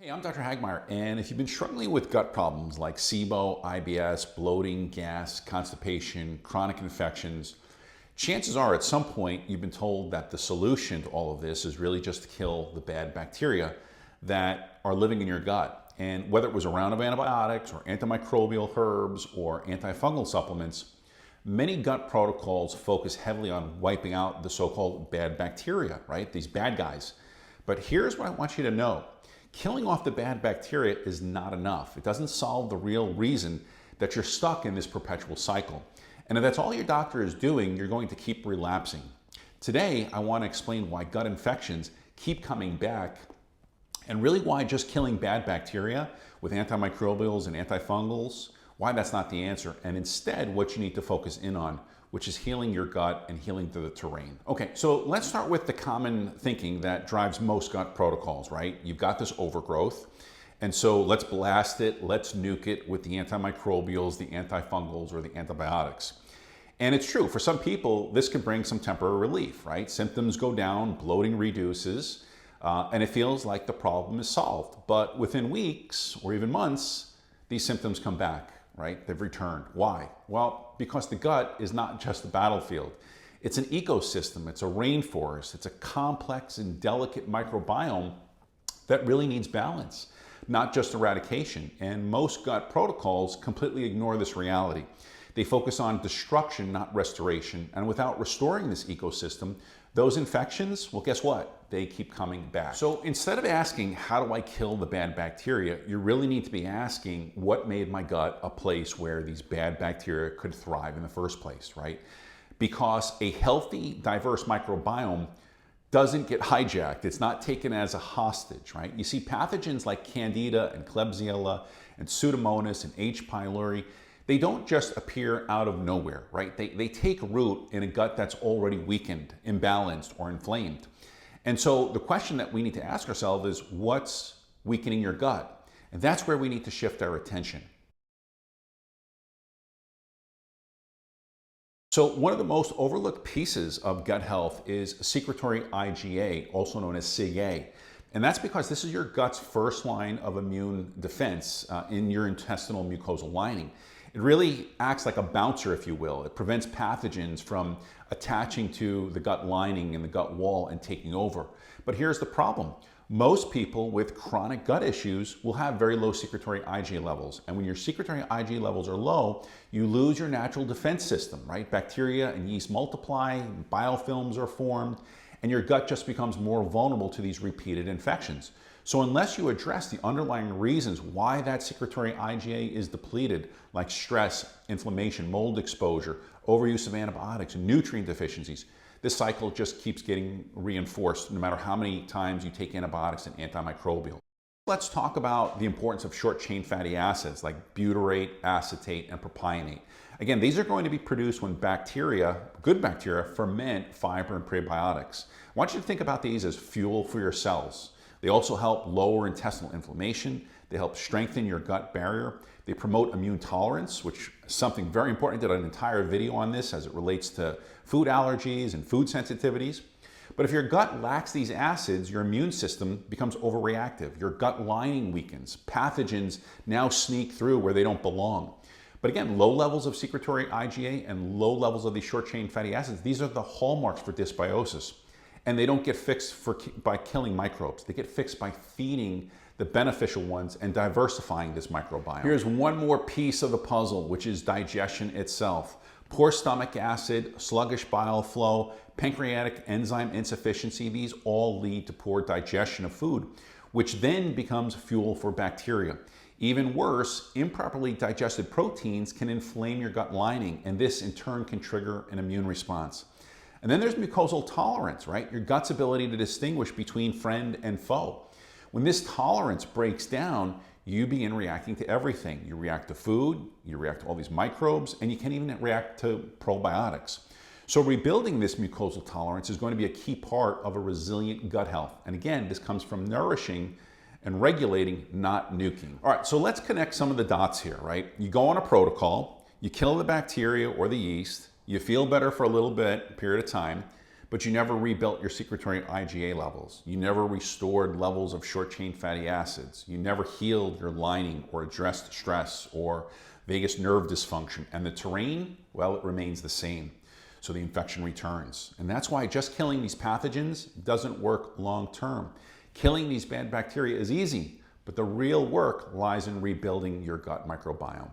Hey, I'm Dr. Hagmeyer, and if you've been struggling with gut problems like SIBO, IBS, bloating, gas, constipation, chronic infections, chances are at some point you've been told that the solution to all of this is really just to kill the bad bacteria that are living in your gut. And whether it was a round of antibiotics or antimicrobial herbs or antifungal supplements, many gut protocols focus heavily on wiping out the so-called bad bacteria, right? These bad guys. But here's what I want you to know. Killing off the bad bacteria is not enough. It doesn't solve the real reason that you're stuck in this perpetual cycle. And if that's all your doctor is doing, you're going to keep relapsing. Today, I want to explain why gut infections keep coming back and really why just killing bad bacteria with antimicrobials and antifungals, why that's not the answer, and instead what you need to focus in on, which is healing your gut and healing the terrain. Okay, so let's start with the common thinking that drives most gut protocols, right? You've got this overgrowth, and so let's blast it, let's nuke it with the antimicrobials, the antifungals, or the antibiotics. And it's true, for some people, this can bring some temporary relief, right? Symptoms go down, bloating reduces, and it feels like the problem is solved. But within weeks or even months, these symptoms come back, right? They've returned. Why? Well, because the gut is not just a battlefield. It's an ecosystem, it's a rainforest, it's a complex and delicate microbiome that really needs balance, not just eradication. And most gut protocols completely ignore this reality. They focus on destruction, not restoration. And without restoring this ecosystem, those infections, well, guess what? They keep coming back. So instead of asking, how do I kill the bad bacteria? You really need to be asking, what made my gut a place where these bad bacteria could thrive in the first place, right? Because a healthy, diverse microbiome doesn't get hijacked. It's not taken as a hostage, right? You see, pathogens like Candida and Klebsiella and Pseudomonas and H. pylori, they don't just appear out of nowhere, right? They take root in a gut that's already weakened, imbalanced, or inflamed. And so the question that we need to ask ourselves is, what's weakening your gut? And that's where we need to shift our attention. So one of the most overlooked pieces of gut health is secretory IgA, also known as SIGA. And that's because this is your gut's first line of immune defense in your intestinal mucosal lining. It really acts like a bouncer, if you will. It prevents pathogens from attaching to the gut lining and the gut wall and taking over. But here's the problem. Most people with chronic gut issues will have very low secretory IgA levels. And when your secretory IgA levels are low, you lose your natural defense system, right? Bacteria and yeast multiply, biofilms are formed, and your gut just becomes more vulnerable to these repeated infections. So unless you address the underlying reasons why that secretory IgA is depleted, like stress, inflammation, mold exposure, overuse of antibiotics, and nutrient deficiencies, this cycle just keeps getting reinforced no matter how many times you take antibiotics and antimicrobials. Let's talk about the importance of short-chain fatty acids like butyrate, acetate, and propionate. Again, these are going to be produced when bacteria, good bacteria, ferment fiber and prebiotics. I want you to think about these as fuel for your cells. They also help lower intestinal inflammation. They help strengthen your gut barrier. They promote immune tolerance, which is something very important. I did an entire video on this as it relates to food allergies and food sensitivities. But if your gut lacks these acids, your immune system becomes overreactive. Your gut lining weakens. Pathogens now sneak through where they don't belong. But again, low levels of secretory IgA and low levels of these short-chain fatty acids, these are the hallmarks for dysbiosis. And they don't get fixed by killing microbes. They get fixed by feeding the beneficial ones and diversifying this microbiome. Here's one more piece of the puzzle, which is digestion itself. Poor stomach acid, sluggish bile flow, pancreatic enzyme insufficiency, these all lead to poor digestion of food, which then becomes fuel for bacteria. Even worse, improperly digested proteins can inflame your gut lining, and this in turn can trigger an immune response. And then there's mucosal tolerance, right? Your gut's ability to distinguish between friend and foe. When this tolerance breaks down, you begin reacting to everything. You react to food, you react to all these microbes, and you can even react to probiotics. So rebuilding this mucosal tolerance is going to be a key part of a resilient gut health. And again, this comes from nourishing and regulating, not nuking. All right, so let's connect some of the dots here, right? You go on a protocol, you kill the bacteria or the yeast, you feel better for a little bit, period of time, but you never rebuilt your secretory IgA levels. You never restored levels of short-chain fatty acids. You never healed your lining or addressed stress or vagus nerve dysfunction. And the terrain, well, it remains the same. So the infection returns. And that's why just killing these pathogens doesn't work long-term. Killing these bad bacteria is easy, but the real work lies in rebuilding your gut microbiome.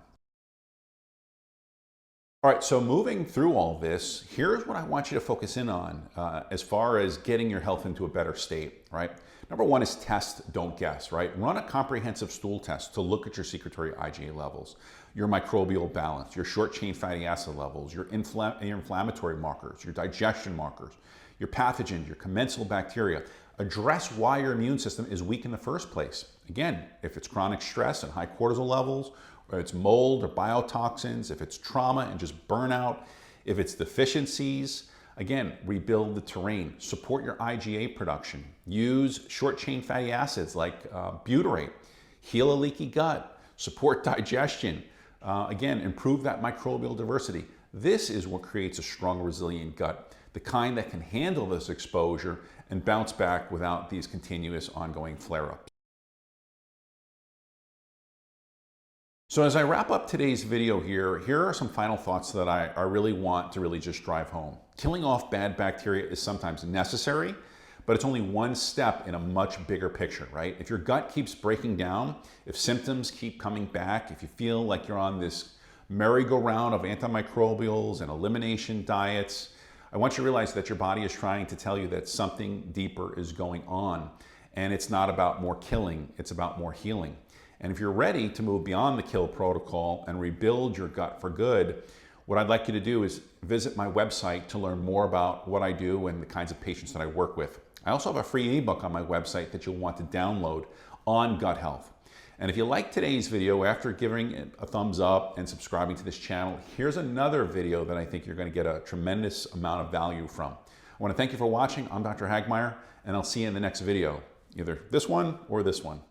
All right, so moving through all this, here's what I want you to focus in on as far as getting your health into a better state, right? Number one is test, don't guess, right? Run a comprehensive stool test to look at your secretory IgA levels, your microbial balance, your short-chain fatty acid levels, your inflammatory markers, your digestion markers, your pathogens, your commensal bacteria. Address why your immune system is weak in the first place. Again, if it's chronic stress and high cortisol levels, or it's mold or biotoxins, if it's trauma and just burnout, if it's deficiencies, again, rebuild the terrain, support your IgA production, use short-chain fatty acids like butyrate, heal a leaky gut, support digestion, again, improve that microbial diversity. This is what creates a strong, resilient gut, the kind that can handle this exposure and bounce back without these continuous ongoing flare-ups. So as I wrap up today's video here are some final thoughts that I really want to just drive home. Killing off bad bacteria is sometimes necessary, but it's only one step in a much bigger picture, right? If your gut keeps breaking down, if symptoms keep coming back, if you feel like you're on this merry-go-round of antimicrobials and elimination diets, I want you to realize that your body is trying to tell you that something deeper is going on. And it's not about more killing, it's about more healing. And if you're ready to move beyond the kill protocol and rebuild your gut for good, what I'd like you to do is visit my website to learn more about what I do and the kinds of patients that I work with. I also have a free ebook on my website that you'll want to download on gut health. And if you like today's video, after giving it a thumbs up and subscribing to this channel, here's another video that I think you're going to get a tremendous amount of value from. I want to thank you for watching. I'm Dr. Hagmeyer, and I'll see you in the next video, either this one or this one.